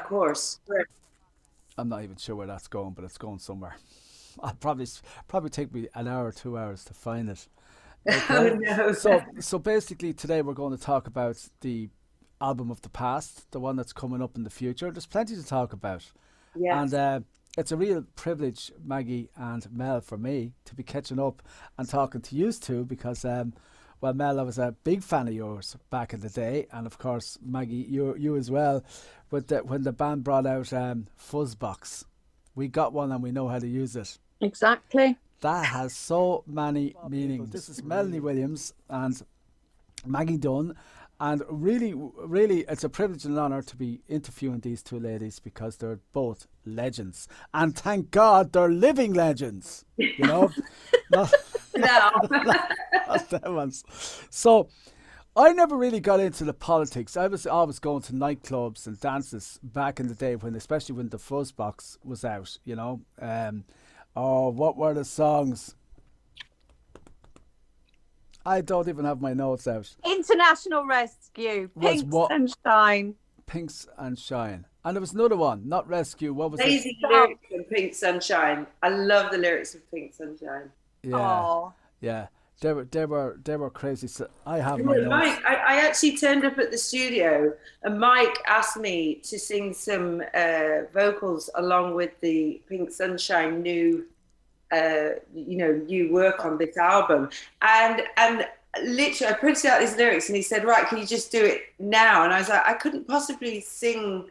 Of course. I'm not even sure where that's going, but it's going somewhere. I'll probably take me an hour or 2 hours to find it. Oh Okay, no. so basically today we're going to talk about the album of the past, the one that's coming up in the future. There's plenty to talk about, and Yes. it's a real privilege, Maggie and Mel, for me to be catching up and talking to you two because, well, Mel, I was a big fan of yours back in the day, and of course, Maggie, you as well. With when the band brought out Fuzzbox, we got one and we know how to use it. Exactly. That has so many meanings. This is Melanie Williams and Maggie Dunne. And really, really, it's a privilege and an honour to be interviewing these two ladies because they're both legends. And thank God they're living legends, you know? not, No. not them ones. So I never really got into the politics. I was always going to nightclubs and dances back in the day when, especially when the Fuzzbox was out, you know? Oh, what were the songs? I don't even have my notes out. International Rescue, Was Pink what? Sunshine. Pinks and Shine. And there was another one, not Rescue. What was it? Amazing lyrics from Pink Sunshine. I love the lyrics of Pink Sunshine. Yeah, Oh, yeah. They were crazy. So I have my Mike, notes. I actually turned up at the studio and Mike asked me to sing some vocals along with the Pink Sunshine new work on this album. And literally, I printed out these lyrics and he said, right, can you just do it now? And I was like, I couldn't possibly sing.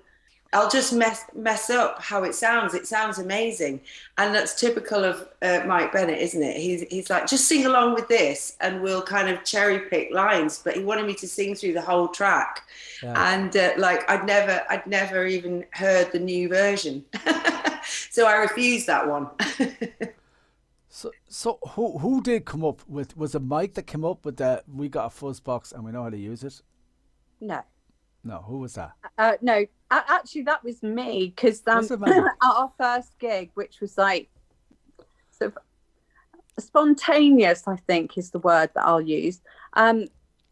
I'll just mess up how it sounds. It sounds amazing. And that's typical of Mike Bennett, isn't it? He's like, just sing along with this and we'll kind of cherry pick lines. But he wanted me to sing through the whole track. Yeah. And like, I'd never even heard the new version. So I refused that one. So who did come up with? Was it Mike that came up with that? We got a Fuzzbox and we know how to use it. no. No, who was that? No, actually, that was me because Was it Maggie? at our first gig, which was like sort of spontaneous, I think is the word that I'll use.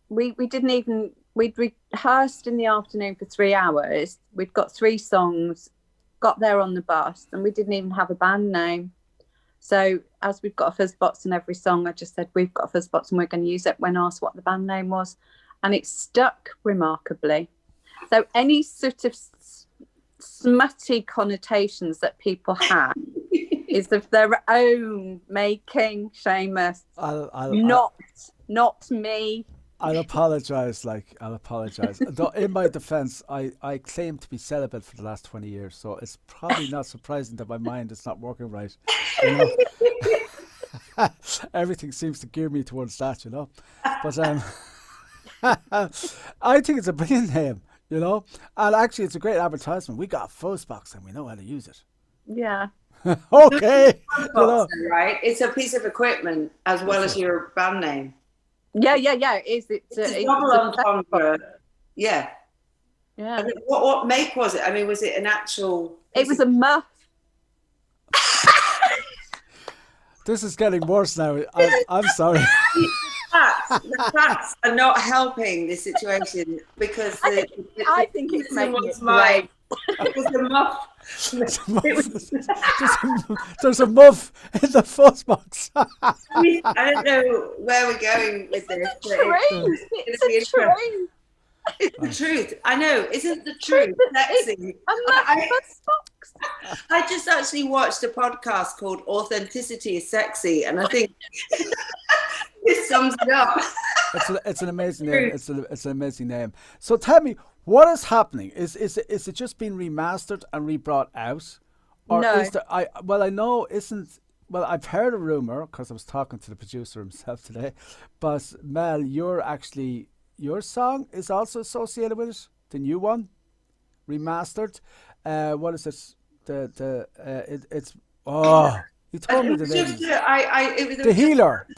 We didn't even, we'd rehearsed in the afternoon for 3 hours. We'd got 3 songs, got there on the bus, and we didn't even have a band name. So as we've got a Fuzzbox in every song, I just said, we've got a Fuzzbox and we're going to use it when asked what the band name was. And it stuck remarkably. So any sort of smutty connotations that people have is of their own making, Seamus. Not me. I'll apologise. I'll apologise. Though in my defence, I claim to be celibate for the last 20 years, so it's probably not surprising that my mind is not working right. You know? Everything seems to gear me towards that, you know. But I think it's a brilliant name, you know. And actually, it's a great advertisement. We got a Fuzzbox and we know how to use it. Yeah. Okay. You know. Right? It's a piece of equipment as well as your band name. Yeah. It is. It's a double entendre. Yeah. Yeah. And what make was it? I mean, was it an actual? It was a muff. This is getting worse now. I'm sorry. The facts are not helping the situation because I think it's making it great. It was a muff. There's a muff in the Fuzzbox. I don't know where we're going with this. It's the truth. It's the truth. I know. Isn't the truth sexy? I just actually watched a podcast called Authenticity is Sexy, and I think this sums it up. It's an amazing name. It's an amazing name. So tell me, what is happening? Is it just being remastered and rebrought out, or No. is there? I know isn't. Well, I've heard a rumor because I was talking to the producer himself today. But Mel, your song is also associated with it. The new one, remastered. What is it? It's you told me the name. The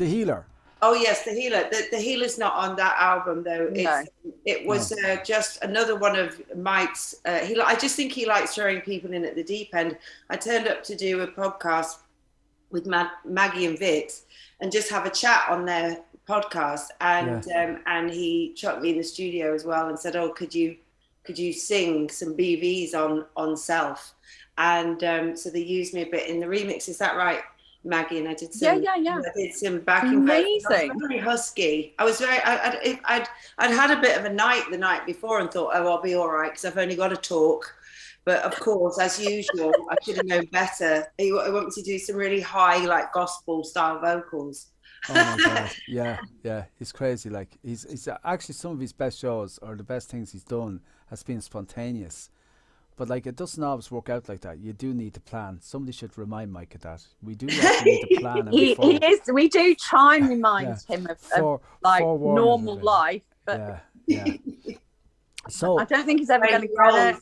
Healer. Oh yes, the Healer. The Healer's not on that album though. No. It was just another one of Mike's. I just think he likes throwing people in at the deep end. I turned up to do a podcast with Maggie and Vix and just have a chat on their podcast, and he chucked me in the studio as well and said, "Oh, could you could you sing some BVs on Self? And so they used me a bit in the remix. Is that right, Maggie? And I did some, yeah. I did some backing vocals. I was very husky. I was very, I'd had a bit of a night the night before and thought, oh, I'll be all right because I've only got to talk. But of course, as usual, I should have known better. I want me to do some really high, like gospel style vocals. Oh my God, yeah, he's crazy. Like he's actually, some of his best shows or the best things he's done has been spontaneous. But like, it doesn't always work out like that. You do need to plan. Somebody should remind Mike of that. We do actually need to plan. He is. We do try and remind him of like normal life. But yeah. So I don't think he's ever going to get it.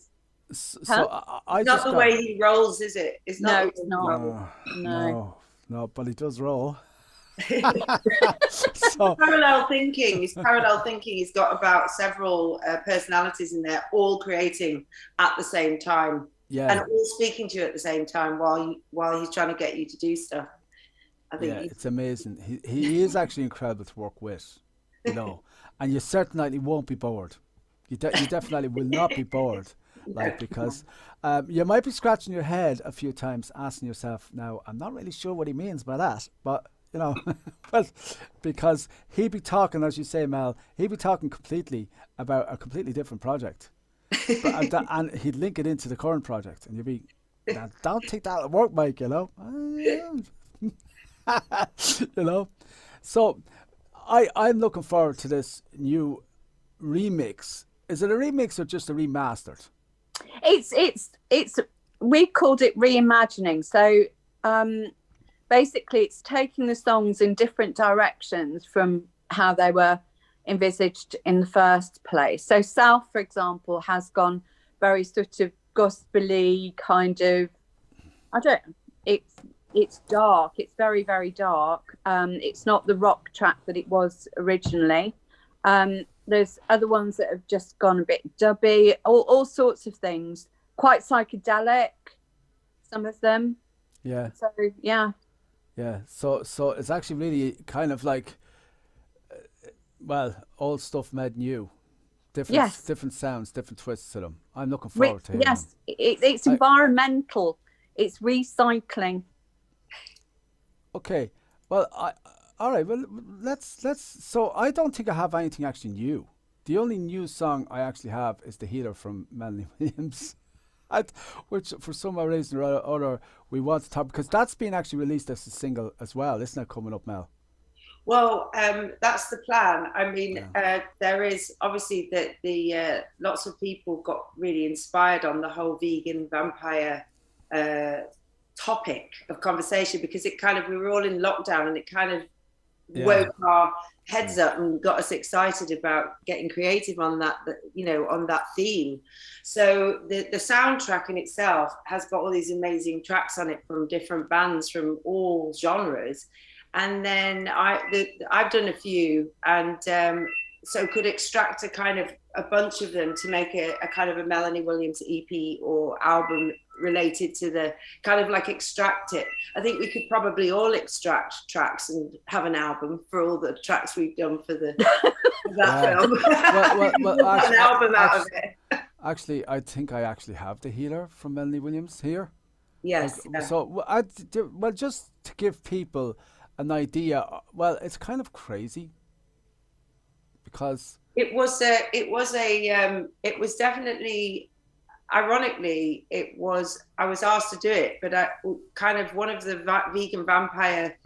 So I it's not the way he rolls, is it? It's not. No, it's not. No, but he does roll. So parallel thinking. His parallel thinking. He's got about several personalities in there, all creating at the same time, and all speaking to you at the same time while he's trying to get you to do stuff. I think it's amazing. He is actually incredible to work with, you know, and you certainly won't be bored. You definitely will not be bored. Like, because you might be scratching your head a few times, asking yourself, now, I'm not really sure what he means by that, but, you know, well, because he'd be talking, as you say, Mel, he'd be talking completely about a completely different project. And he'd link it into the current project, and you'd be, don't think that'll work, Mike, you know? You know? So, I'm looking forward to this new remix. Is it a remix or just a remastered? It's we called it reimagining. So basically it's taking the songs in different directions from how they were envisaged in the first place. So South, for example, has gone very sort of gospel-y kind of, it's dark. It's very, very dark. It's not the rock track that it was originally. There's other ones that have just gone a bit dubby, all sorts of things. Quite psychedelic, some of them. Yeah. So, yeah. Yeah. So it's actually really kind of like, old stuff made new. Different sounds, different twists to them. I'm looking forward to it. Yes, it's environmental. It's recycling. Okay. Well, all right, well, let's. So I don't think I have anything actually new. The only new song I actually have is The Healer from Melanie Williams, which for some reason or other we want to talk, because that's been actually released as a single as well, isn't it, coming up, Mel? Well, that's the plan. I mean, there is obviously that the lots of people got really inspired on the whole vegan vampire topic of conversation, because it kind of, we were all in lockdown and it kind of woke our heads up and got us excited about getting creative on that, you know, on that theme. So the soundtrack in itself has got all these amazing tracks on it from different bands from all genres. And then I've done a few, and so could extract a bunch of them to make a kind of a Melanie Williams EP or album related to the kind of like extract it. I think we could probably all extract tracks and have an album for all the tracks we've done for that film. Well, actually, an album out of it. Actually, I think I actually have The Healer from Melanie Williams here. Yes. So just to give people an idea, it's kind of crazy because it was definitely, ironically, I was asked to do it, but kind of one of the vegan vampire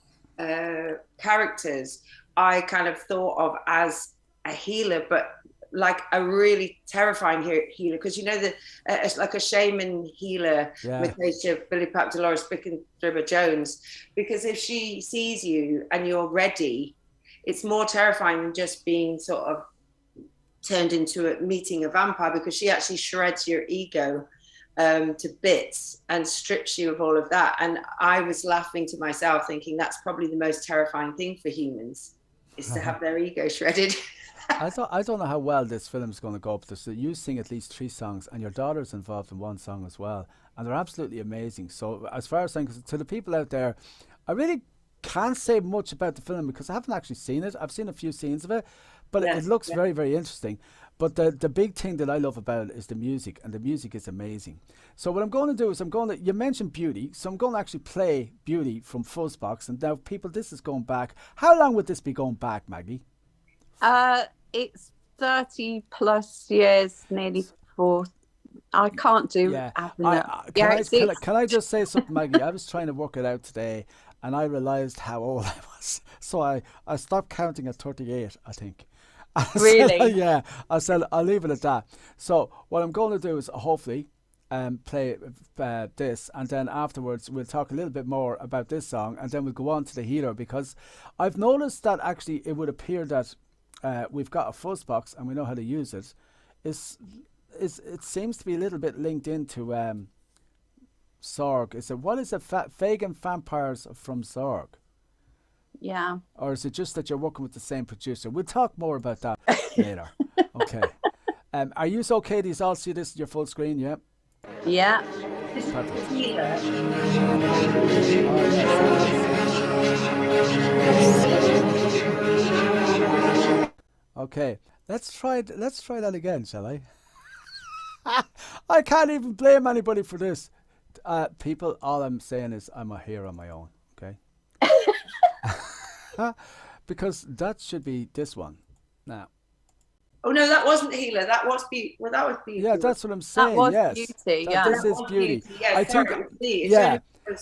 characters I kind of thought of as a healer, but like a really terrifying healer, because you know it's like a shaman healer, Natasha, Billy Pap, Dolores Bickendriver Jones, because if she sees you and you're ready, it's more terrifying than just being sort of turned into meeting a vampire, because she actually shreds your ego to bits and strips you of all of that. And I was laughing to myself thinking that's probably the most terrifying thing for humans, is to have their ego shredded. I don't know how well this film's going to go up. So you sing at least 3 songs, and your daughter's involved in 1 song as well, and they're absolutely amazing. So as far as saying, to the people out there, I really can't say much about the film because I haven't actually seen it. I've seen a few scenes of it, but it looks very, very interesting. But the big thing that I love about it is the music, and the music is amazing. So what I'm going to do is you mentioned Beauty, so I'm going to actually play Beauty from Fuzzbox. And now, people, this is going back. How long would this be going back, Maggie? It's 30 plus years, nearly 40. I can't do Can I just say something, Maggie? I was trying to work it out today, and I realised how old I was. So I stopped counting at 38, I think. Really? Yeah. I said, I'll leave it at that. So what I'm going to do is hopefully play this, and then afterwards we'll talk a little bit more about this song, and then we'll go on to the healer, because I've noticed that actually it would appear that we've got a Fuzzbox and we know how to use it. It seems to be a little bit linked into Zorg. What is it? VeganVampires from Zorg? Yeah. Or is it just that you're working with the same producer? We'll talk more about that later. Okay. Are you okay? Do you all see this? Your full screen? Yeah. Yeah. Perfect. Okay. Let's try that again, shall I? I can't even blame anybody for this. People, all I'm saying is I'm here on my own, okay? Because that should be this one. Now. Oh no, that wasn't Healer. That was Beauty. Well, that was Beauty. Yeah, that's what I'm saying. That was yes. Beauty. This is Beauty. Yeah, I think.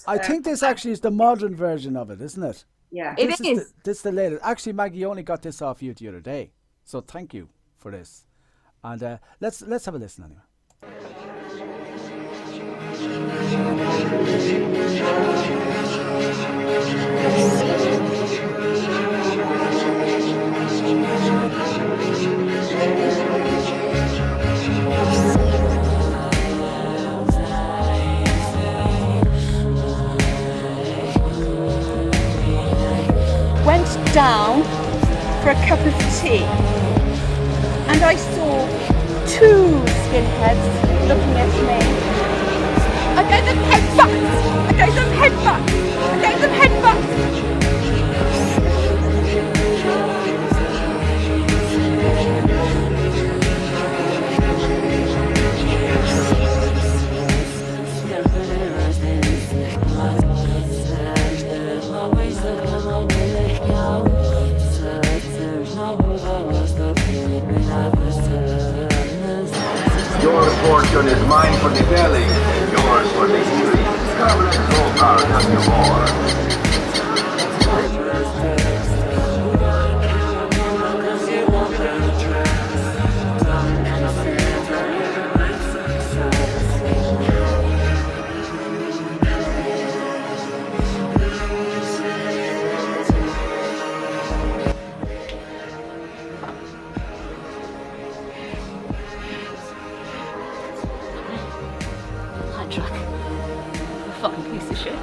I think this actually is the modern version of it, isn't it? Yeah, it is. This is the latest. Actually, Maggie only got this off you the other day, so thank you for this. And let's have a listen anyway. Went down for a cup of tea and I saw two skinheads looking at me. I gave them headbutts! I gave them headbutts! I gave them headbutts! Your fortune is mine for the telling, and yours for the healing. Come, let's go, our country war. Fucking piece of shit.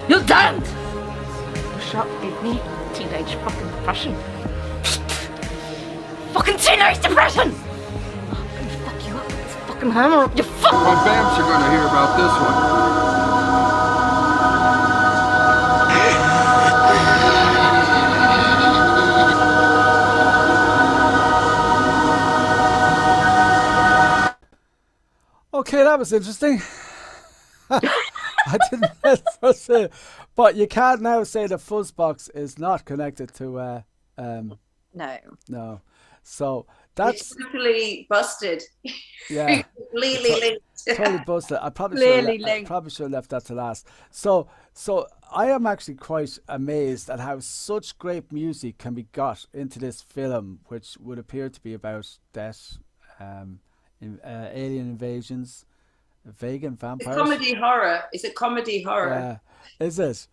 You're damned! The shop gave me teenage fucking depression. Fucking teenage depression! I'm gonna fuck you up with this fucking hammer up your fuck! Well, Vamps are gonna hear about this one. Okay, that was interesting. I didn't first say it, but you can't now say the Fuzzbox is not connected to. No. So that's it's totally busted. Yeah, Completely linked. totally busted. I probably should have left that to last. So I am actually quite amazed at how such great music can be got into this film, which would appear to be about death, alien invasions. Vegan vampires. Comedy horror. It's a comedy horror. Is it?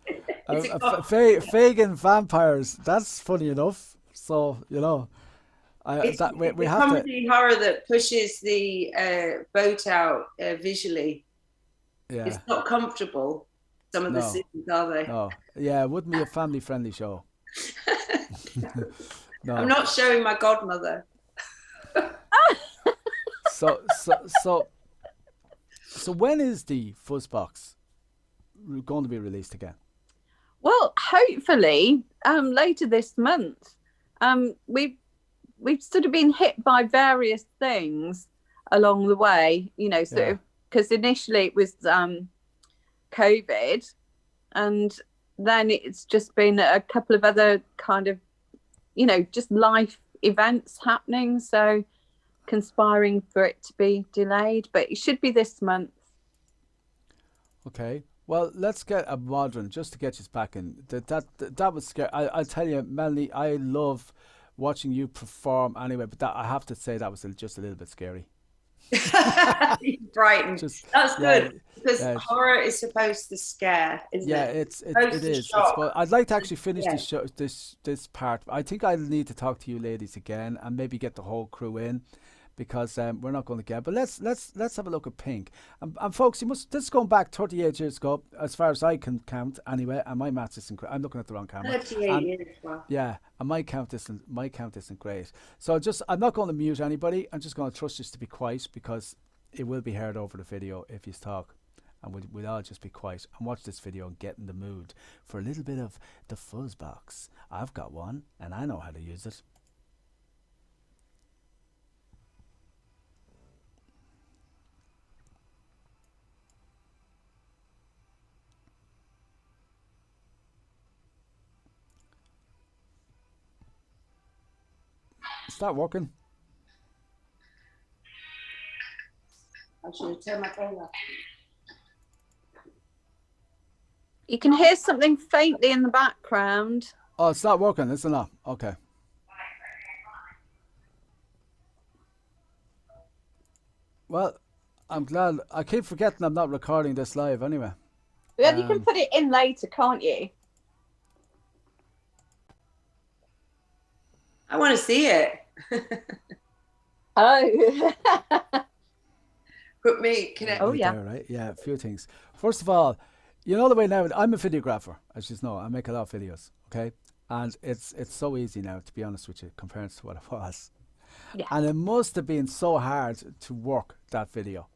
Vegan vampires. That's funny enough. So we have comedy horror that pushes the boat out visually. Yeah. It's not comfortable. Some of the scenes, are they? No. Yeah, it wouldn't be a family-friendly show. No. I'm not showing my godmother. So when is the Fuzzbox going to be released again? Well, hopefully later this month. We've we've sort of been hit by various things along the way, you know, sort of, because initially it was COVID, and then it's just been a couple of other kind of, you know, just life events happening, so conspiring for it to be delayed, but it should be this month. Okay. Well, let's get a modern just to get you back in. That was scary. I'll tell you, Melanie, I love watching you perform anyway, but that I have to say that was just a little bit scary. Frightened. That's good, because yeah, horror is supposed to scare, isn't it? It is. But I'd like to actually finish this show, this part. I think I'll need to talk to you ladies again and maybe get the whole crew in, because we're not going to get. But let's have a look at Pink. And folks, this is going back 38 years ago, as far as I can count anyway. And my maths isn't great. I'm looking at the wrong camera. 38 years. Wow. Yeah, and my count isn't great. So I'm not going to mute anybody. I'm just going to trust you to be quiet, because it will be heard over the video if you talk. And we'll all just be quiet and watch this video and get in the mood for a little bit of the Fuzzbox. I've got one and I know how to use it. Is that working? I should have turned my phone off. You can hear something faintly in the background. Oh, it's not working, is it not? Okay. Well, I'm glad. I keep forgetting I'm not recording this live anyway. Yeah, you can put it in later, can't you? I want to see it. Oh. Put me connect. Oh, yeah. There, right? Yeah, a few things. First of all, you know the way now, I'm a videographer, as you know. I make a lot of videos, okay? And it's so easy now, to be honest with you, compared to what it was. Yeah. And it must have been so hard to work that video.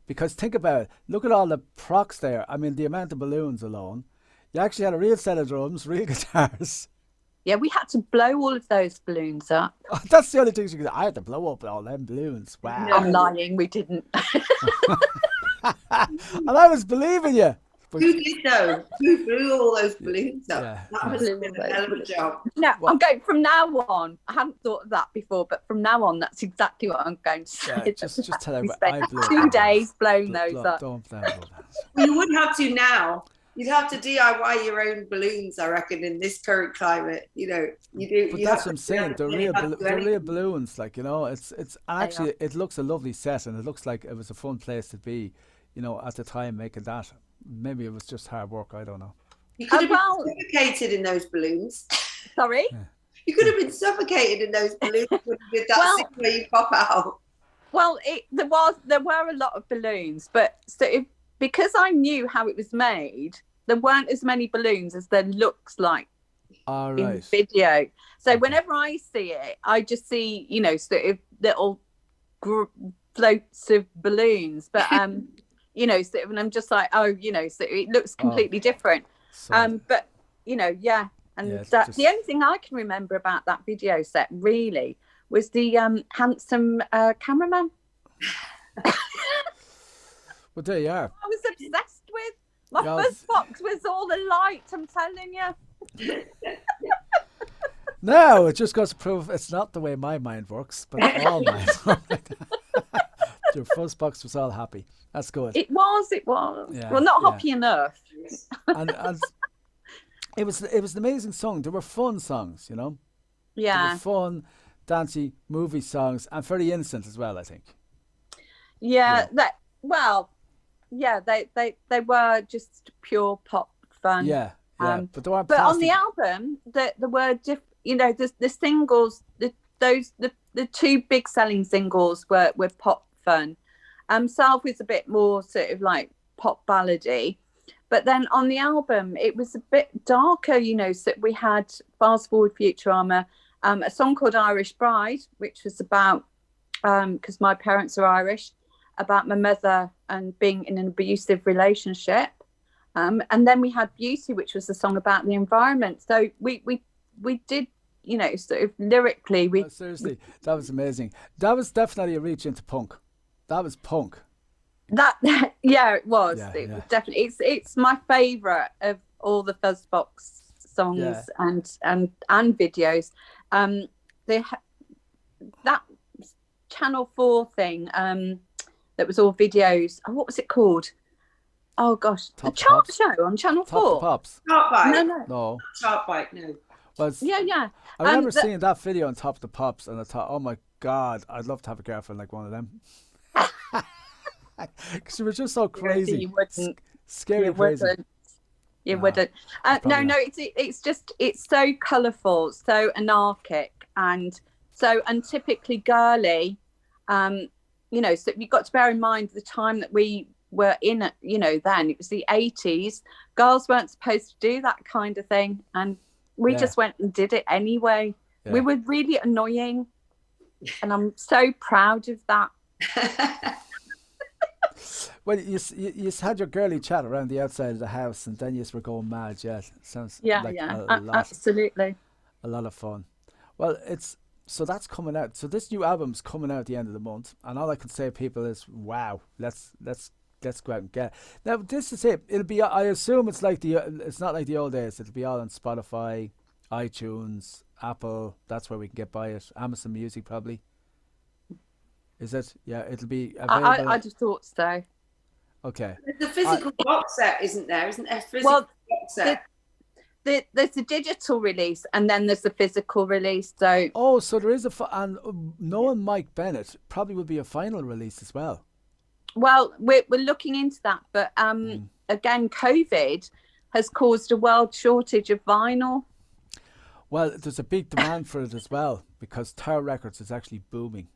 Because think about it, look at all the procs there. I mean, the amount of balloons alone. You actually had a real set of drums, real guitars. Yeah, we had to blow all of those balloons up. That's the only thing you could. I had to blow up all them balloons. Wow. No. I'm lying, we didn't. And I was believing you. But Who did though? Who blew all those balloons up? Yeah, That must have been a hell of a job. No, I'm going from now on. I hadn't thought of that before, but from now on, that's exactly what I'm going to say. Yeah, just tell We her spent I blew 2 up. days blowing those up. Don't blow Well, you wouldn't have to now. You'd have to DIY your own balloons, I reckon, in this current climate. You know, you do. But you that's have what I'm to saying. do They're anything. real balloons. Like, you know, it's actually it looks a lovely set, and it looks like it was a fun place to be. You know, at the time making that. Maybe it was just hard work. I don't know. You could have been suffocated in those balloons. Sorry? Yeah. You could have been suffocated in those balloons with that scene where you pop out. Well, there were a lot of balloons, but because I knew how it was made, there weren't as many balloons as there looks like All in right. the video. So whenever I see it, I just see, you know, sort of little floats of balloons. But you know, sort of, and I'm just like, oh, you know, so it looks completely different. But you know, yeah. And the only thing I can remember about that video set really was the handsome cameraman. Well, there you are. I was obsessed with. My Fuzzbox was all the light, I'm telling you. No, it just goes to prove it's not the way my mind works, but all minds work like that. Your Fuzzbox was all happy. That's good. It was. Yeah, well, not happy enough. And it was an amazing song. There were fun songs, you know. Yeah. They were fun, dancey movie songs, and very innocent as well, I think. Yeah. They were just pure pop fun. Yeah. But there weren't. But on the album, there were you know, the singles, the 2 big selling singles were pop fun. South was a bit more sort of like pop ballady, but then on the album it was a bit darker. You know, so we had Fast Forward Futurama, a song called Irish Bride, which was about because my parents are Irish, about my mother and being in an abusive relationship. And then we had Beauty, which was a song about the environment. So we did you know, sort of lyrically, we Seriously, that was amazing. That was definitely a reach into punk. That was punk. that yeah, it was. Yeah, It yeah. was definitely. It's my favourite of all the Fuzzbox songs Yeah. and videos. That Channel 4 thing. That was all videos. Oh, what was it called? Oh gosh, Top the Chart Pops. Show on Channel Top 4. the Pops. Sharp bite. No. No. Sharp bite, no. Was Yeah. I remember that- seeing that video on Top of the Pops, and I thought, oh my God, I'd love to have a girlfriend like one of them. Because you were just so crazy. You wouldn't. Scary You crazy. wouldn't. You No, wouldn't. probably No, it's so colourful, so anarchic, and so untypically girly. You know, so you've got to bear in mind the time that we were in. You know, then it was the 80s. Girls weren't supposed to do that kind of thing, and we Yeah. just went and did it anyway. Yeah. We were really annoying, and I'm so proud of that. Well, you had your girly chat around the outside of the house, and then you were going mad. Yeah, sounds Yeah, like yeah, a lot absolutely. of fun. Well, so that's coming out. So this new album's coming out at the end of the month, and all I can say to people is, wow, let's go out and get it. Now this is it. It'll be. I assume it's not like the old days. It'll be all on Spotify, iTunes, Apple. That's where we can get by it. Amazon Music probably. Is it? Yeah, it'll be available. I just thought so. Okay. The physical box set isn't there? Isn't there a physical Well, box set? There's a digital release and then there's the physical release. So Oh, so there is and knowing Mike Bennett, probably will be a final release as well. well, we're looking into that, but again, COVID has caused a world shortage of vinyl. Well, there's a big demand for it as well because Tower Records is actually booming.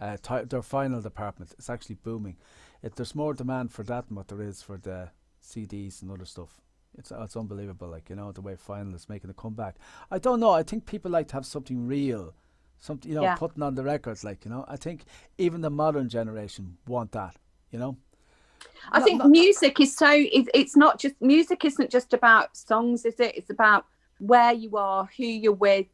Their final department is actually booming. There's more demand for that than what there is for the CDs and other stuff. It's unbelievable, like, you know, the way vinyl is making a comeback. I don't know. I think people like to have something real, something, you know, Yeah. putting on the records, like, you know. I think even the modern generation want that, you know. I think music is it's not just, music isn't just about songs, is it? It's about where you are, who you're with,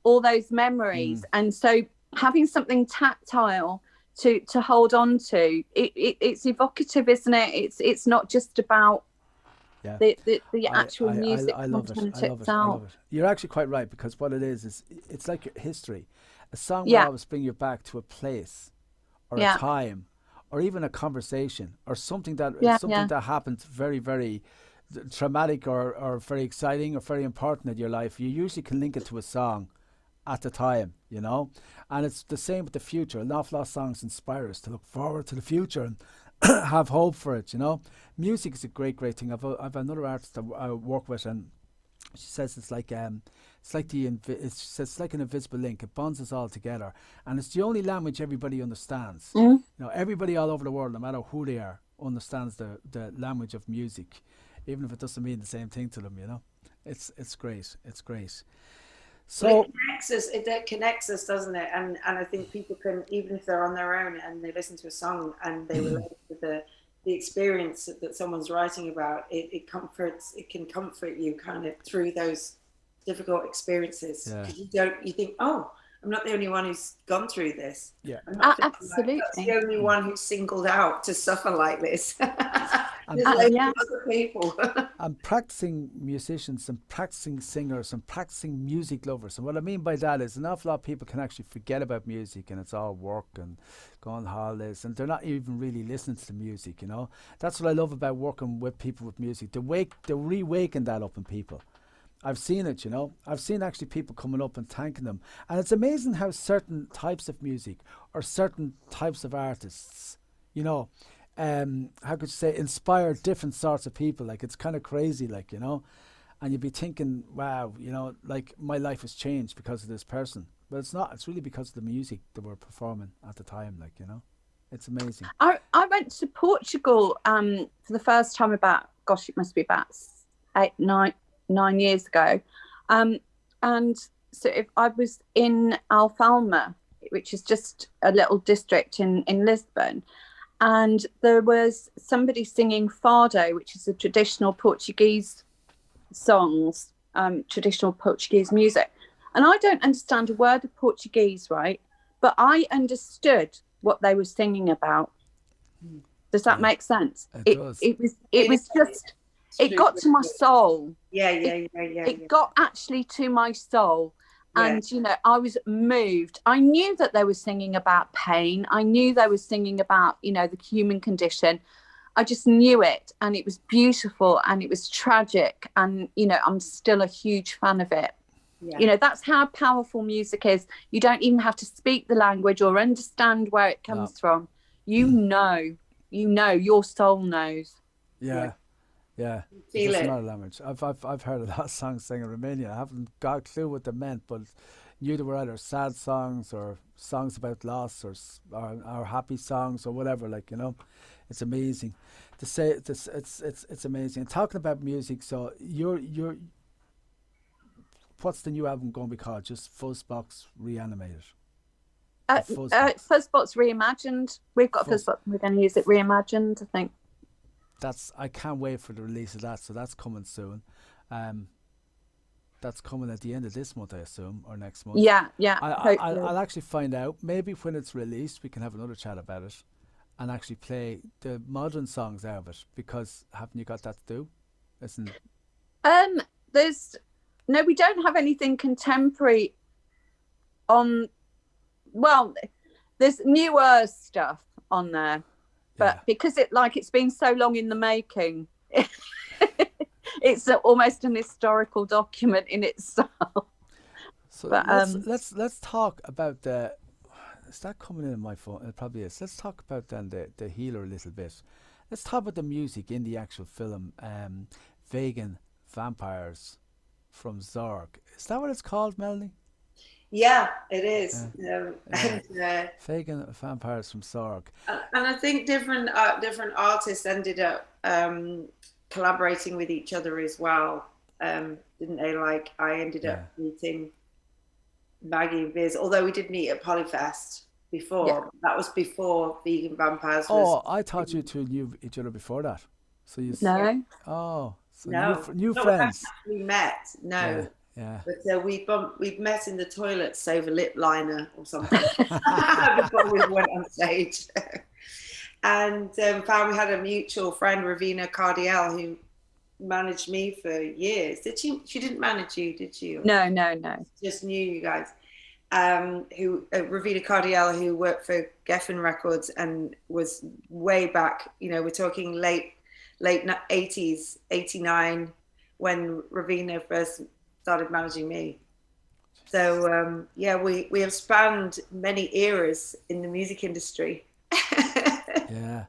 all those memories. And so having something tactile to hold on to, it's evocative, isn't it? It's not just about the actual music I love it. content I love it. I itself. love it. You're actually quite right, because what it is it's like your history. A song will Yeah. always bring you back to a place or Yeah. a time or even a conversation or something that that happened very, very traumatic or very exciting or very important in your life. You usually can link it to a song at the time, you know. And it's the same with the future. An awful lot of songs inspire us to look forward to the future and have hope for it, you know. Music is a great thing. I've another artist that I work with, and she says it's like an invisible link. It bonds us all together, and it's the only language everybody understands. You know, everybody all over the world, no matter who they are, understands the language of music, even if it doesn't mean the same thing to them. You know, it's great. It's great. So It connects us, doesn't it? And I think people can, even if they're on their own and they listen to a song and they relate to the experience that someone's writing about, it can comfort you kind of through those difficult experiences. Yeah. Because you think, oh, I'm not the only one who's gone through this. Yeah. I'm not Absolutely. that's the only one who's singled out to suffer like this. And There's loads yeah. of other people. I'm practicing musicians and practicing singers and practicing music lovers. And what I mean by that is an awful lot of people can actually forget about music and it's all work and go on holidays and they're not even really listening to the music, you know. That's what I love about working with people with music. They're re-waking that up in people. I've seen it, you know. I've seen actually people coming up and thanking them. And it's amazing how certain types of music or certain types of artists, you know, how could you say, inspire different sorts of people. Like, it's kind of crazy, like, you know. And you'd be thinking, wow, you know, like, my life has changed because of this person. But it's not. It's really because of the music that we're performing at the time, like, you know. It's amazing. I went to Portugal for the first time about, gosh, it must be about 9 years ago. And so I was in Alfalma, which is just a little district in Lisbon. And there was somebody singing fado, which is a traditional Portuguese songs, traditional Portuguese music. And I don't understand a word of Portuguese, right? But I understood what they were singing about. Does that make sense? It does. It was just, it got to my soul. Yeah. It got actually to my soul. Yeah. And, you know, I was moved. I knew that they were singing about pain. I knew they were singing about, you know, the human condition. I just knew it, and it was beautiful, and it was tragic. And, you know, I'm still a huge fan of it. Yeah. You know, that's how powerful music is. You don't even have to speak the language or understand where it comes from. You know, your soul knows. Yeah. Feel it's it. not a language. I've heard a lot of songs sung in Romania. I haven't got a clue what they meant, but knew they were either sad songs or songs about loss or happy songs or whatever. Like, you know, it's amazing to say. It's amazing. And talking about music, so you're what's the new album going to be called? Just Fuzzbox Reanimated. Fuzzbox Reimagined. We've got Fuzzbox. We're going to use it reimagined, I think. I can't wait for the release of that. So that's coming soon. That's coming at the end of this month, I assume, or next month. Yeah. I'll actually find out. Maybe when it's released, we can have another chat about it, and actually play the modern songs out of it. Because haven't you got that to do? Listen. We don't have anything contemporary on. Well, there's newer stuff on there. But because it's been so long in the making, it's almost an historical document in itself. So but, let's talk about the. Is that coming in my phone? It probably is. Let's talk about then the healer a little bit. Let's talk about the music in the actual film. Vegan Vampires from Zorg. Is that what it's called, Melanie? Yeah, it is. Vegan Vampires from Zorg. And I think different artists ended up collaborating with each other as well, didn't they? Like I ended up meeting Maggie and Biz, although we did meet at Polyfest before. Yeah. That was before Vegan Vampires was. Oh, I thought you two knew each other before that. So you. No. Oh, so no. New friends. We met. No. Yeah. But we'd met in the toilets over lip liner or something before we went on stage. And found we had a mutual friend, Ravina Cardiel, who managed me for years. Did she? She didn't manage you, did she? No. Just knew you guys. Ravina Cardiel, who worked for Geffen Records and was way back. You know, we're talking late 80s, 89, when Ravina first started managing me. So we have spanned many eras in the music industry. Yeah,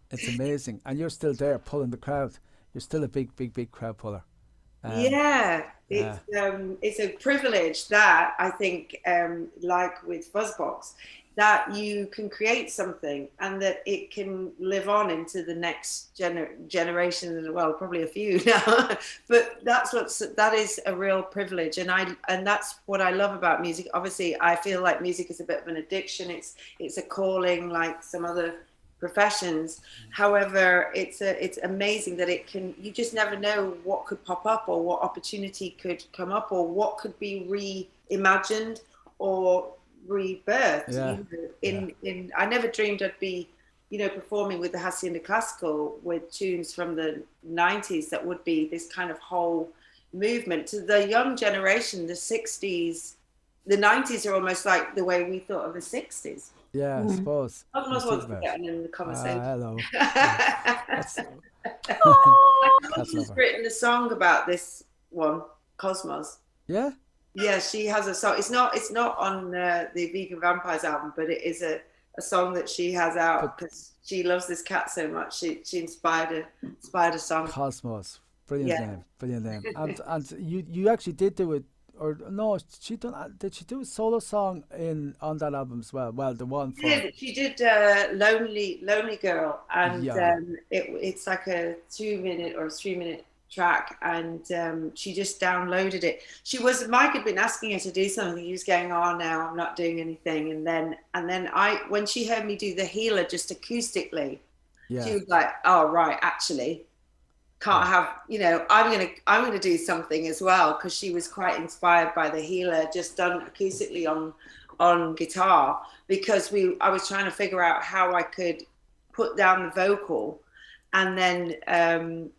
it's amazing, and you're still there pulling the crowd. You're still a big crowd puller. It's a privilege that I think, like with Fuzzbox, that you can create something and that it can live on into the next generation as well, probably a few now. But that is a real privilege, and that's what I love about music. Obviously, I feel like music is a bit of an addiction. It's a calling, like some other professions. However, it's amazing that you just never know what could pop up or what opportunity could come up or what could be reimagined or rebirthed. I never dreamed I'd be, performing with the Hacienda Classical with tunes from the 90s that would be this kind of whole movement. To the young generation, the 60s, the 90s are almost like the way we thought of the 60s. Yeah, I suppose. Cosmos wants to get in the conversation. Hello. She's written a song about this one, Cosmos. Yeah? Yeah, she has a song. It's not on the Vegan Vampires album, but it is a song that she has out because she loves this cat so much. She inspired a song. Cosmos. Brilliant name. And you actually did do it. Or no, did she do a solo song on that album as well? Well, the one for she did Lonely Girl, and it's like a 2-minute or 3-minute track, and she just downloaded it. Mike had been asking her to do something. He was going, "Oh, now I'm not doing anything," and then when she heard me do the Healer just acoustically, she was like, "Oh, right, actually." can't have, I'm gonna do something as well, because she was quite inspired by the Healer, just done acoustically on guitar, because I was trying to figure out how I could put down the vocal and then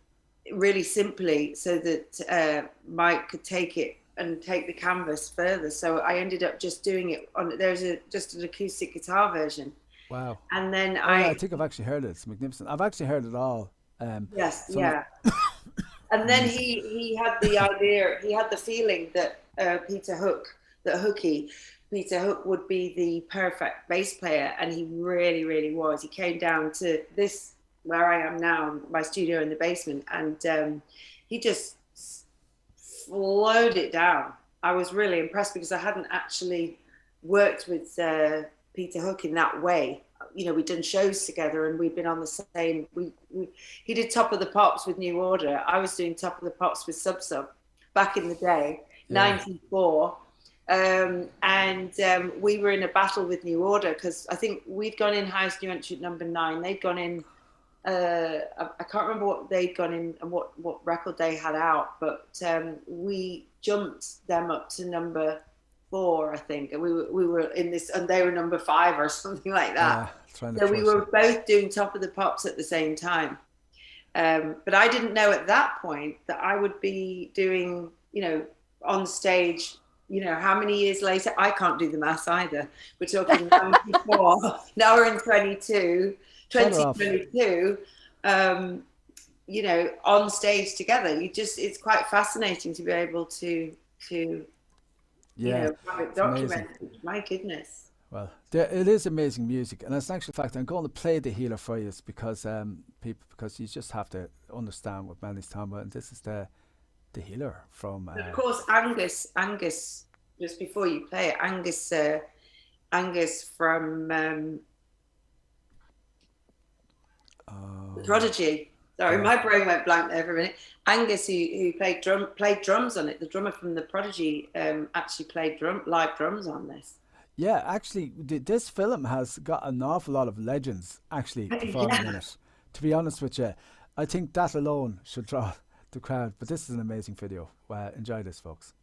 really simply, so that Mike could take it and take the canvas further. So I ended up just doing it on, just an acoustic guitar version. Wow. And then I think I've actually heard it. It's magnificent. I've actually heard it all. Yes, yeah. And then he had the idea, he had the feeling that Peter Hook would be the perfect bass player, and he really, really was. He came down to this, where I am now, my studio in the basement, and he just flowed it down. I was really impressed, because I hadn't actually worked with Peter Hook in that way. We'd done shows together, and we'd been on the same. He did Top of the Pops with New Order. I was doing Top of the Pops with Sub Sub back in the day, 94. And we were in a battle with New Order, because I think we'd gone in highest new entry at number 9. They'd gone in. I can't remember what they'd gone in and what record they had out, but we jumped them up to number 4, I think, and we were in this, and they were number 5 or something like that. So we were both doing Top of the Pops at the same time. But I didn't know at that point that I would be doing, on stage. How many years later? I can't do the maths either. We're talking 94. Now we're in 2022, on stage together. It's quite fascinating to be able to have it documented. My goodness. Well, it is amazing music, and as an actual fact, I'm going to play the Healer for you, because because you just have to understand what Melanie's talking about, and this is the Healer from. Of course, Angus. Just before you play it, Angus from The Prodigy. Sorry, my brain went blank there for a minute. Angus, who played drums on it, the drummer from The Prodigy, actually played live drums on this. Yeah, actually, this film has got an awful lot of legends actually performing in it. To be honest with you, I think that alone should draw the crowd. But this is an amazing video. Enjoy this, folks.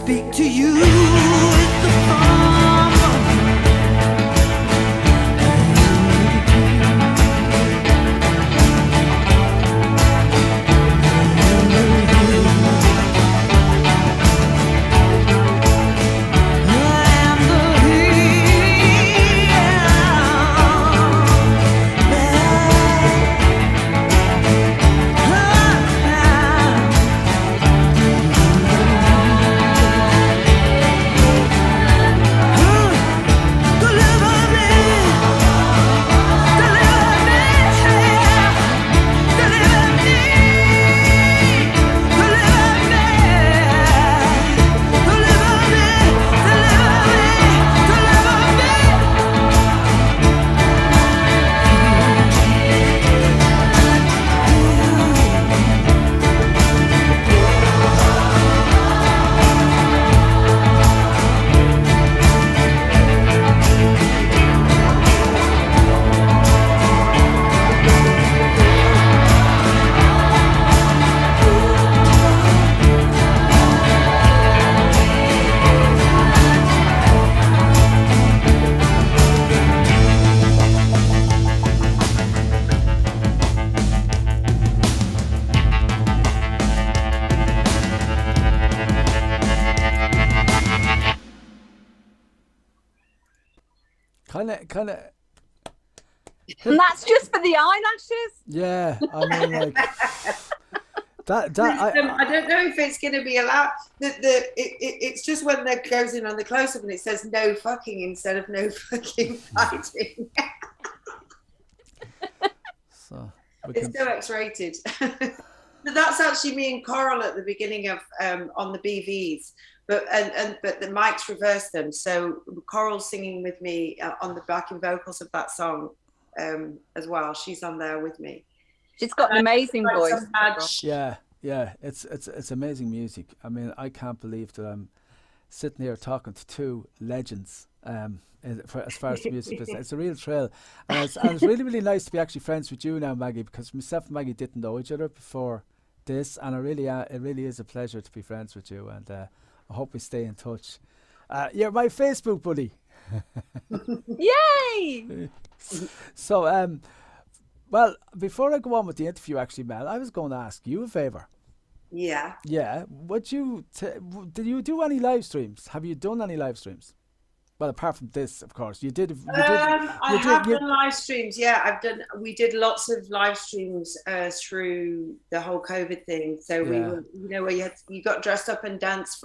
speak to you with the palm of kind of. And that's just for the eyelashes. Yeah, I mean, like that. I don't know if it's going to be allowed. It's just when that goes in on the close-up and it says "no fucking" instead of "no fucking fighting." So it's so X-rated. But that's actually me and Coral at the beginning of on the BVs. But the mics reverse them. So Coral's singing with me on the backing vocals of that song as well. She's on there with me. She's got an amazing voice. Yeah, it's amazing music. I mean, I can't believe that I'm sitting here talking to two legends. As far as the music business, it's a real thrill, and it's really, really nice to be actually friends with you now, Maggie, because myself and Maggie didn't know each other before this, and it really is a pleasure to be friends with you, and I hope we stay in touch. You're my Facebook buddy. Yay! So, well, before I go on with the interview, actually, Mel, I was going to ask you a favour. Yeah. Yeah. Would you? Did you do any live streams? Have you done any live streams? Well, apart from this, of course, you did. I have done live streams. Yeah, we did lots of live streams through the whole COVID thing. So we were, where you got dressed up and danced,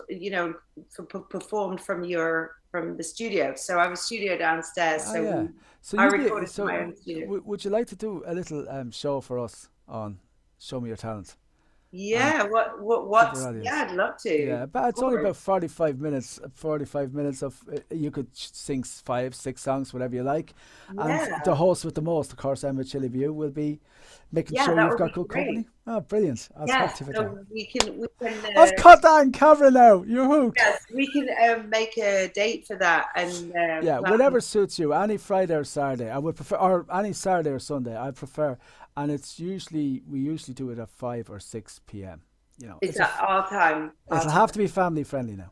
performed from the studio. So I have a studio downstairs. I recorded from my own studio. Would you like to do a little show for us on Show Me Your Talent? Yeah, I'd love to. Yeah, but it's only about 45 minutes. 45 minutes of you could sing 5-6 songs, whatever you like. And the host with the most, of course, Emma Chilliview, will be making sure you've got good company. Oh, brilliant! I'll talk to you about that. We can. I've cut that on camera now. You're hooked. Yes, we can make a date for that, and whatever suits you. Any Friday or Saturday, I would prefer, or any Saturday or Sunday, I prefer. And we usually do it at 5 or 6 p.m. It's at our time. It'll have to be family friendly now.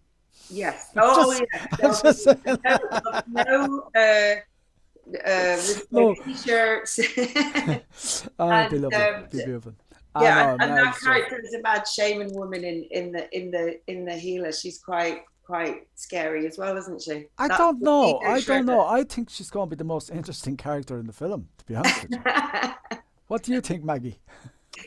Yes. No t-shirts. It'd be lovely. It'd be beautiful. And that character is a mad shaman woman in the healer. She's quite scary as well, isn't she? I don't know. I think she's going to be the most interesting character in the film, to be honest with you. What do you think, Maggie?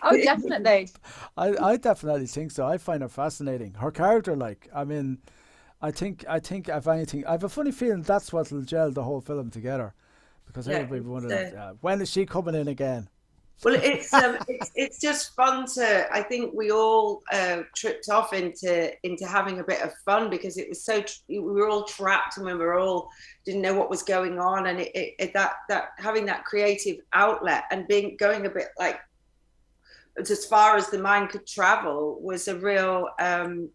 Oh, definitely. I definitely think so. I find her fascinating. Her character, I think if anything, I have a funny feeling that's what will gel the whole film together, because everybody wondering when is she coming in again. Well, it's just fun to. I think we all tripped off into having a bit of fun because it was we were all trapped and we were all didn't know what was going on, and that having that creative outlet and going a bit like as far as the mind could travel was a real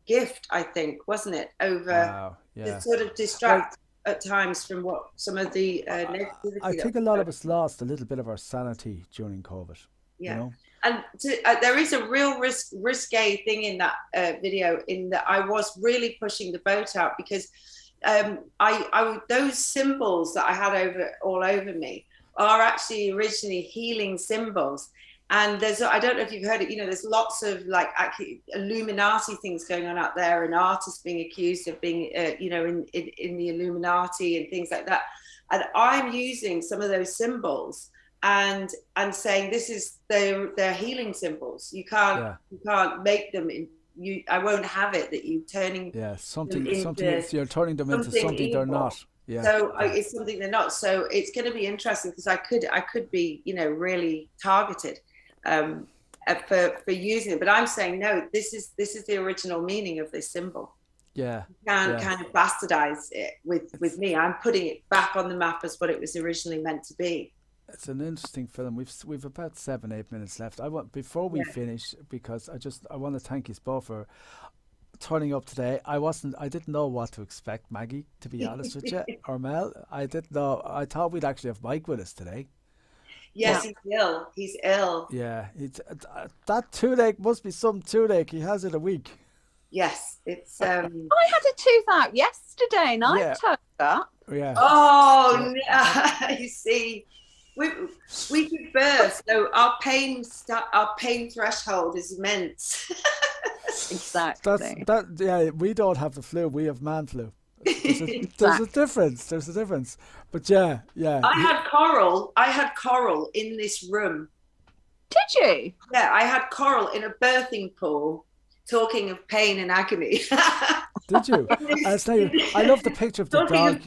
gift, I think, wasn't it? To sort of distract at times from what some of the negativity. I think a lot of us lost a little bit of our sanity during COVID. Yeah. You know? And there is a real risque thing in that video, in that I was really pushing the boat out, because I those symbols that I had all over me are actually originally healing symbols. And I don't know if you've heard it, there's lots of like Illuminati things going on out there, and artists being accused of being, in the Illuminati and things like that. And I'm using some of those symbols and saying this is they're healing symbols. You can't make them. I won't have it that you turning. Yeah, something. You're turning them into something evil. They're not. Yeah. So it's something they're not. So it's going to be interesting, because I could be, really targeted for using it. But I'm saying no. This is the original meaning of this symbol. Yeah. You can't kind of bastardize it with me. I'm putting it back on the map as what it was originally meant to be. It's an interesting film. We've about 7-8 minutes left. Before we finish, because I want to thank you both for turning up today. I didn't know what to expect, Maggie, to be honest with you, or Mel. I didn't know. I thought we'd actually have Mike with us today. Yes, he's ill. Yeah, that toothache must be some toothache. He has it a week. Yes, it's. I had a tooth out yesterday, and I turned up. Yeah. Oh, no. You see, we give birth, so our pain threshold is immense. Exactly. We don't have the flu. We have man flu. There's a difference. But yeah. I had coral in this room. Did you? Yeah, I had coral in a birthing pool, talking of pain and agony. Did you? I love the picture of the dog. Talking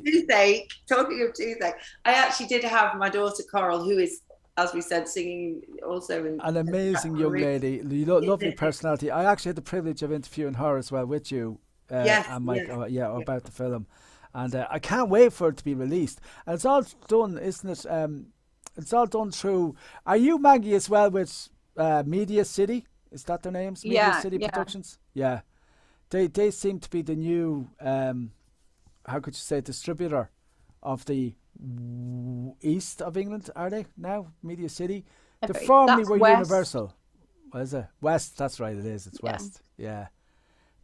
of toothache, I actually did have my daughter Coral, who is, as we said, singing also. An amazing young lady, lovely personality. I actually had the privilege of interviewing her as well with you, and Mike, about the film. And I can't wait for it to be released. And it's all done, isn't it? It's all done through. Are you, Maggie, as well with Media City? Is that their names? Media City Productions? Yeah. They seem to be the new, how could you say, distributor of the east of England, are they now? Media City? They formerly were West. Universal. What is it? West, that's right, it is. It's West. Yeah.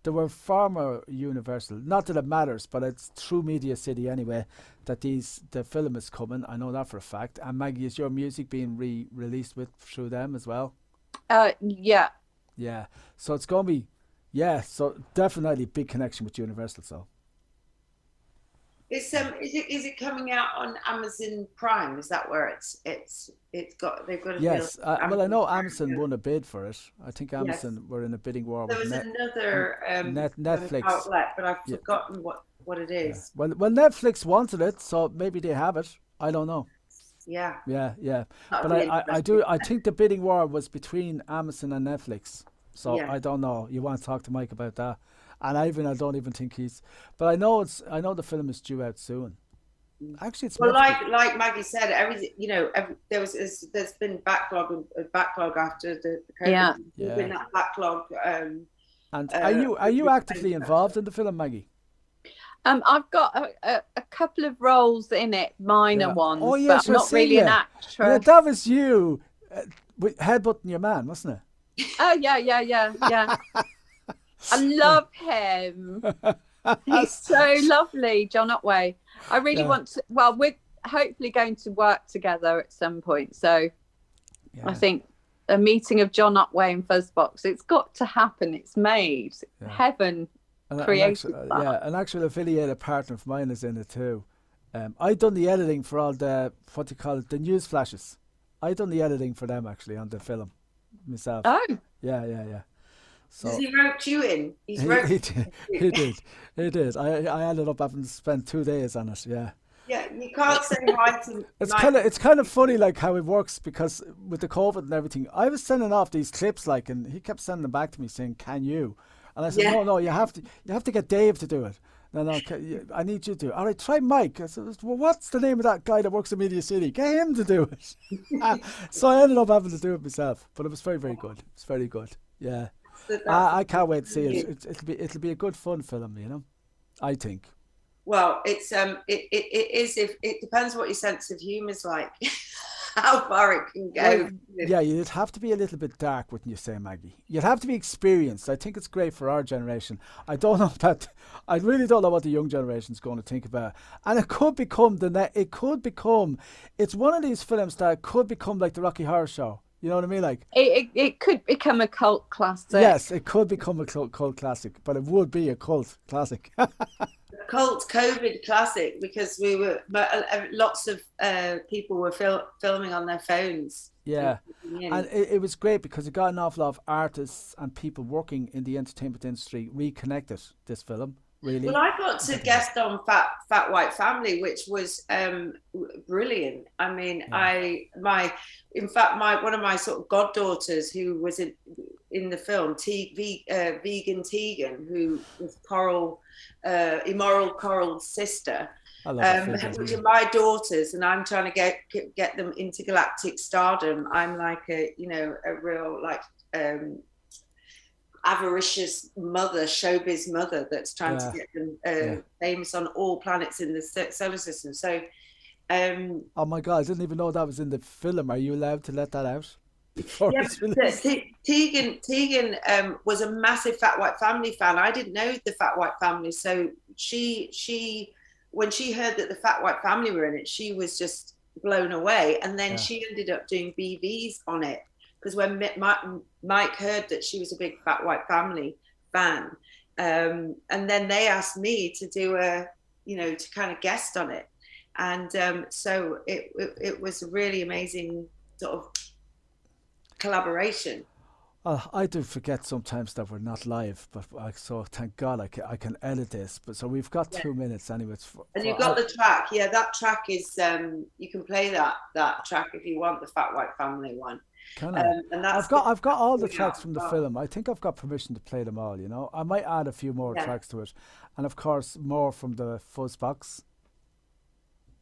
They were former Universal. Not that it matters, but it's through Media City anyway that the film is coming. I know that for a fact. And Maggie, is your music being released through them as well? Yeah. Yeah. So it's going to be, so definitely big connection with Universal. So. Is it coming out on Amazon Prime? Is that where they've got a yes. Well, I know Amazon won a bid for it. I think Amazon were in a bidding war. There was another Netflix outlet, but I've forgotten what it is. Yeah. Well, Netflix wanted it, so maybe they have it. I don't know. Yeah. But I think the bidding war was between Amazon and Netflix. So I don't know. You want to talk to Mike about that? And I don't even think he's. But I know the film is due out soon. Actually, it's like Maggie said. Everything there's been backlog after the COVID. Yeah. There's been that backlog. And are you actively involved in the film, Maggie? I've got a couple of roles in it, minor ones. Oh yes, but I'm not really an actress. Yeah, that was you headbutting your man, wasn't it? Oh yeah. I love him. He's so lovely, John Otway. I really want to. Well, we're hopefully going to work together at some point. So I think a meeting of John Otway and Fuzzbox, it's got to happen. It's made. Heaven created that. An actual affiliated partner of mine is in it too. I done the editing for all the the news flashes. I done the editing for them actually on the film myself. Oh. Yeah. So he wrote you in. He did. I ended up having to spend 2 days on it. Yeah. Yeah, you can't say hi to. It's kind of funny like how it works, because with the COVID and everything, I was sending off these clips and he kept sending them back to me saying, "Can you?" And I said, "No, you have to get Dave to do it." No, I need you to. All right, try Mike. I said, "Well, what's the name of that guy that works in Media City? Get him to do it." So I ended up having to do it myself, but it was very, very good. It's very good. Yeah. I can't wait to see it. It'll be a good fun film, I think. Well, it's it is. If it depends what your sense of humour is like. how far it can go. Well, yeah, you'd have to be a little bit dark, wouldn't you say, Maggie? You'd have to be experienced. I think it's great for our generation. I don't know about. I really don't know what the young generation's going to think about. And it could become It could become. It's one of these films that could become like the Rocky Horror Show. You know what I mean? Like It could become a cult classic. yes, it could become a cult classic, but it would be a cult classic. Cult COVID classic, because lots of people were filming on their phones. Yeah, and it was great because it got an awful lot of artists and people working in the entertainment industry reconnected this film. Really? Well, I got to guest on Fat White Family, which was brilliant. I mean, in fact, one of my sort of goddaughters who was in the film, Vegan Tegan, who was Immoral Coral's sister, which are my daughters, and I'm trying to get them into galactic stardom. I'm like a real avaricious mother, showbiz mother that's trying to get them famous on all planets in the solar system. So, oh my God, I didn't even know that was in the film. Are you allowed to let that out? Tegan was a massive Fat White Family fan. I didn't know the Fat White Family, so she when she heard that the Fat White Family were in it, she was just blown away. And then she ended up doing BVs on it, because when Mike heard that she was a big Fat White Family fan, and then they asked me to do to kind of guest on it, and so it was a really amazing sort of collaboration. I do forget sometimes that we're not live, but so thank God I can edit this. But so we've got 2 minutes anyway. And you've got the track. Yeah, that track is you can play that track if you want, the Fat White Family one. Can I? And I've got all the tracks from the film. I think I've got permission to play them all. You know, I might add a few more tracks to it, and of course more from the Fuzzbox.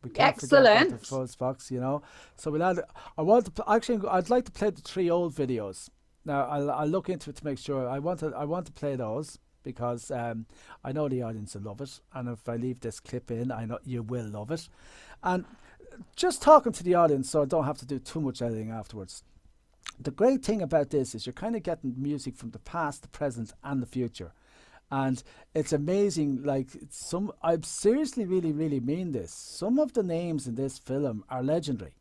We can't forget about the Fuzzbox, you know. So we'll add. I'd like to play the 3 old videos. Now I'll look into it to make sure. I want to play those because I know the audience will love it, and if I leave this clip in, I know you will love it. And just talking to the audience, so I don't have to do too much editing afterwards. The great thing about this is you're kind of getting music from the past, the present, and the future. And it's amazing, like I seriously really mean this. Some of the names in this film are legendary.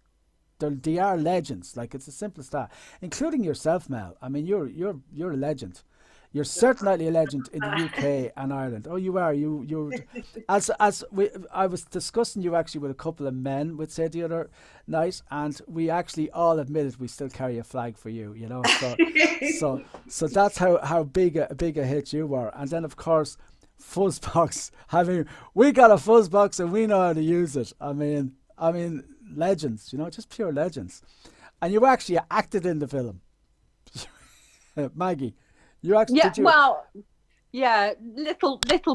They are legends, like it's as simple as that. Including yourself, Mel. I mean, you're a legend. You're certainly a legend in the UK and Ireland. Oh, you are. You I was discussing you actually with a couple of men, would say the other night, and we actually all admitted we still carry a flag for you. You know, so that's how big a hit you were. And then of course, Fuzzbox. We got a Fuzzbox and we know how to use it. I mean, legends. You know, just pure legends. And you actually acted in the film, Maggie. You actually little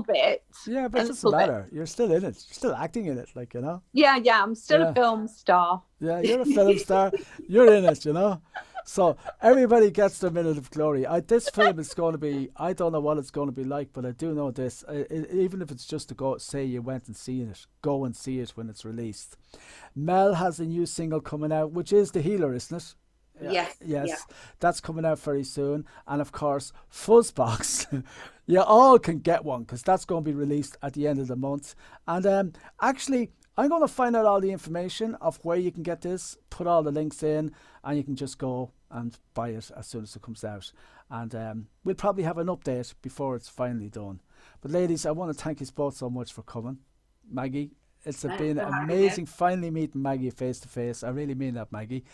bit. Yeah, but it doesn't matter. You're still in it. You're still acting in it, like, you know. Yeah, I'm still a film star. Yeah, you're a film star. You're in it, you know. So everybody gets their minute of glory. This film is going to be. I don't know what it's going to be like, but I do know this. Even if it's just to go, say you went and seen it, go and see it when it's released. Mel has a new single coming out, which is The Healer, isn't it? Yes. Yeah. That's coming out very soon. And of course, Fuzzbox. You all can get one because that's going to be released at the end of the month. And actually, I'm going to find out all the information of where you can get this, put all the links in, and you can just go and buy it as soon as it comes out. And we'll probably have an update before it's finally done. But ladies, I want to thank you both so much for coming. Maggie, it's been amazing finally meeting Maggie face to face. I really mean that, Maggie.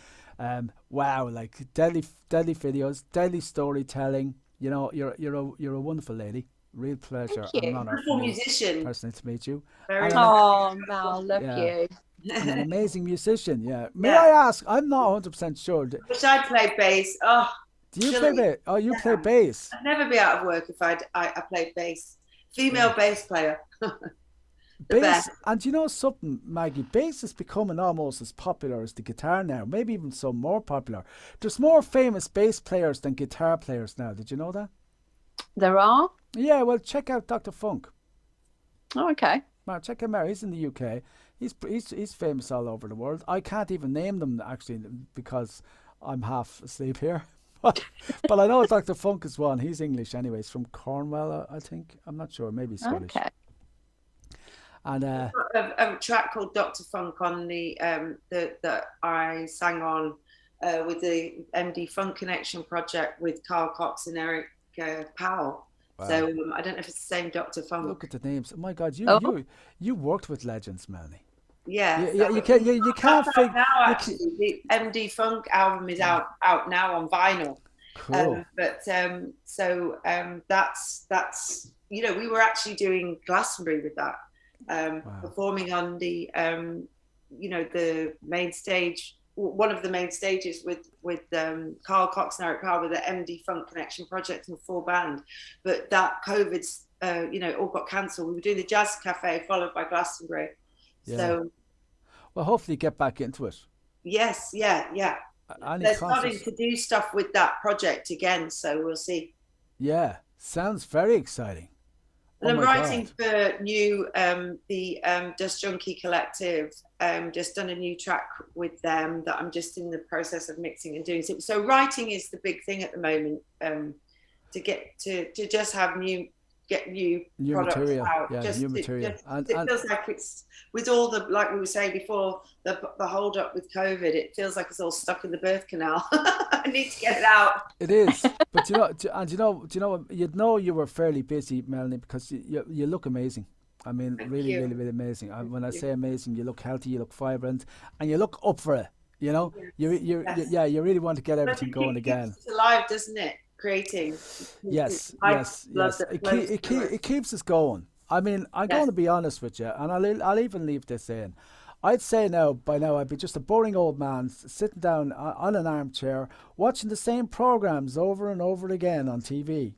Wow, like deadly videos, deadly storytelling. You know, you're a wonderful lady. Real pleasure. Thank you. An honor Wonderful musician. Personally to meet you. Oh, Mel, love you. And an amazing musician. Yeah. May I ask? I'm not 100% sure. Wish I'd play bass. Oh, do you play bass? Oh, you play bass. I'd never be out of work if I played bass. Female bass player. Bass, and you know something, Maggie, bass is becoming almost as popular as the guitar now, maybe even some more popular. There's more famous bass players than guitar players now. Did you know that? There are? Yeah, well, check out Dr. Funk. Oh, okay. Well, check him out. He's in the UK. He's famous all over the world. I can't even name them actually because I'm half asleep here. But I know Dr. Funk is one. He's English anyway. He's from Cornwall, I think. I'm not sure. Maybe Scottish. Okay. And a track called Dr. Funk on the that I sang on with the MD Funk Connection project with Carl Cox and Eric Powell. Wow. So I don't know if it's the same Dr. Funk. Look at the names. Oh my God, you worked with legends, Melanie. Yeah, you can't figure now. Actually, the MD Funk album is out now on vinyl. Cool. That's we were actually doing Glastonbury with that, performing on the the main stage, one of the main stages with Carl Cox and Eric Powell with the MD Funk Connection project and full band, but that COVID's all got cancelled. We were doing the Jazz Cafe followed by Glastonbury. Yeah. So, well, hopefully get back into it. Yes, yeah. They're starting to do stuff with that project again, so we'll see. Yeah, sounds very exciting. And I'm writing for new the Dust Junkie Collective. Just done a new track with them that I'm just in the process of mixing and doing. So writing is the big thing at the moment. To get to just have new products material out. New material. It feels like it's with all the, like we were saying before, the hold up with COVID, it feels like it's all stuck in the birth canal. I need to get it out. It is, but you were fairly busy, Melanie, because you look amazing. I mean, really amazing. When I say amazing, you look healthy, you look vibrant, and you look up for it. You really want to get everything going again. It's alive, doesn't it? Creating. Yes. It keeps us going. I mean, I'm going to be honest with you, and I'll even leave this in. I'd say by now I'd be just a boring old man sitting down on an armchair watching the same programs over and over again on TV.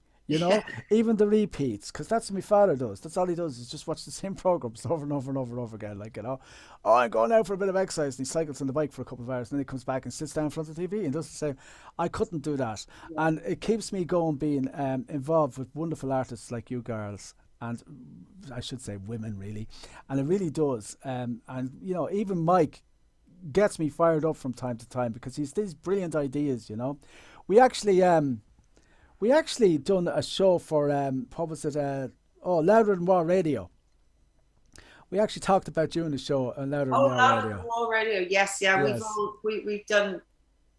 Even the repeats, because that's what my father does. That's all he does is just watch the same programs over and over and over and over again. Oh, I'm going out for a bit of exercise, and he cycles on the bike for a couple of hours, and then he comes back and sits down in front of the TV and does the same. I couldn't do that, and it keeps me going being involved with wonderful artists like you girls, and I should say women really, and it really does. And even Mike gets me fired up from time to time because he's these brilliant ideas. We actually done a show for Louder Than War Radio. We actually talked about you in the show on Louder Than War Radio. Louder Than War Radio, yes. We've done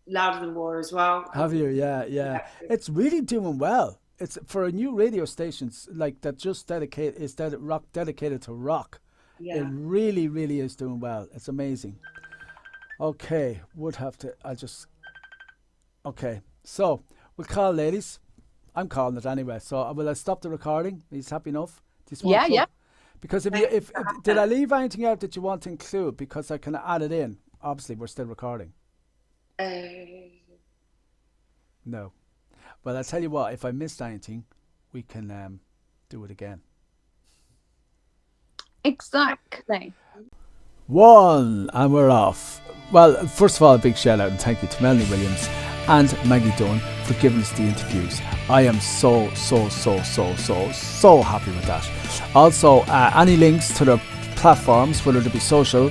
Louder Than War as well. Have you? Yeah. It's really doing well. It's for a new radio station like that, just dedicated to rock. Yeah. It really, really is doing well. It's amazing. Okay, so we'll call ladies. I'm calling it anyway. So will I stop the recording? Are you happy enough? Yeah. Because if did I leave anything out that you want to include? Because I can add it in. Obviously, we're still recording. No. Well, I'll tell you what. If I missed anything, we can do it again. Exactly. One, and we're off. Well, first of all, a big shout out and thank you to Melanie Williams and Maggie Dunne for giving us the interviews. I am so happy with that. Also, any links to their platforms, whether it be social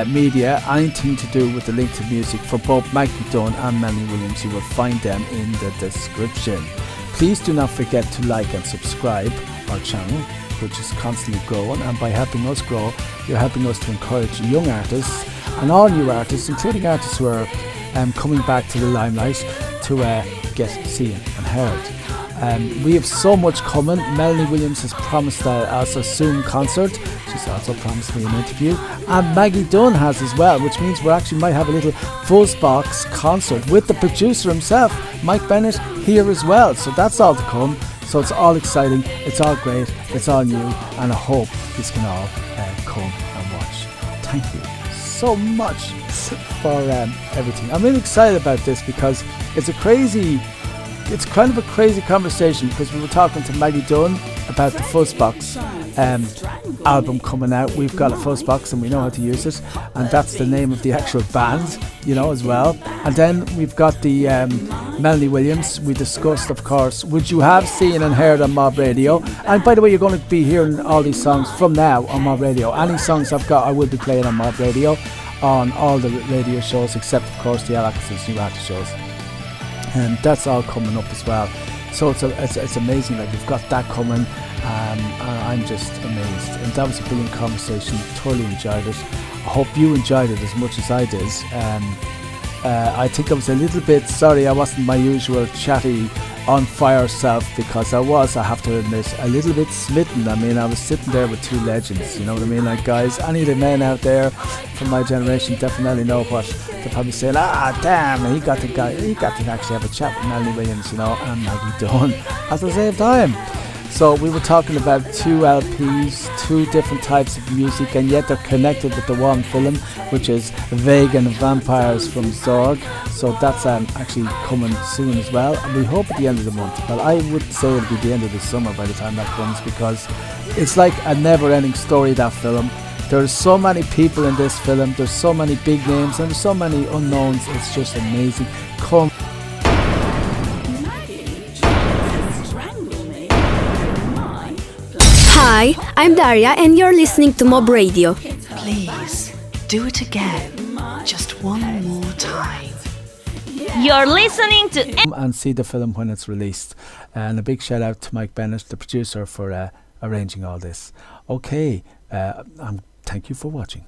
media, anything to do with the link to music for both Maggie Dunne and Melanie Williams, you will find them in the description. Please do not forget to like and subscribe our channel, which is constantly growing, and by helping us grow, you're helping us to encourage young artists and all new artists, including artists who are coming back to the limelight, to get seen and heard. We have so much coming. Melanie Williams has promised us a soon concert. She's also promised me an interview, and Maggie Dunne has as well, which means we actually might have a little Fuzzbox concert with the producer himself, Mike Bennett, here as well. So that's all to come. So it's all exciting, it's all great, it's all new, and I hope this can all come and watch. Thank you so much for everything. I'm really excited about this because it's a crazy it's kind of a crazy conversation because we were talking to Maggie Dunne about the Fuzzbox album coming out. We've got a Fuzzbox and we know how to use it, and that's the name of the actual band, you know, as well. And then we've got the Melanie Williams. We discussed, of course, would you have seen and heard on Mob Radio? And by the way, you're going to be hearing all these songs from now on Mob Radio. Any songs I've got, I will be playing on Mob Radio on all the radio shows, except of course the Alex's new actor shows, and that's all coming up as well. So it's amazing, like we've got that coming, and I'm just amazed. And that was a brilliant conversation, thoroughly enjoyed it. I hope you enjoyed it as much as I did. I think I was a little bit sorry I wasn't my usual chatty, on fire self, because I have to admit, a little bit smitten. I mean, I was sitting there with two legends, you know what I mean? Like, guys, any of the men out there from my generation definitely know what they're probably saying. Damn, he got to actually have a chat with Melanie Williams, you know, and Maggie Dunne at the same time. So we were talking about two LPs, two different types of music, and yet they're connected with the one film, which is Vegan Vampires from Zorg. So that's actually coming soon as well, and we hope at the end of the month. But I would say it'll be the end of the summer by the time that comes, because it's like a never-ending story, that film. There's so many people in this film, there's so many big names, and there's so many unknowns. It's just amazing. Come. Hi, I'm Daria and you're listening to Mob Radio. Please, do it again. Just one more time. You're listening to... And see the film when it's released. And a big shout out to Mike Bennett, the producer, for arranging all this. Okay, thank you for watching.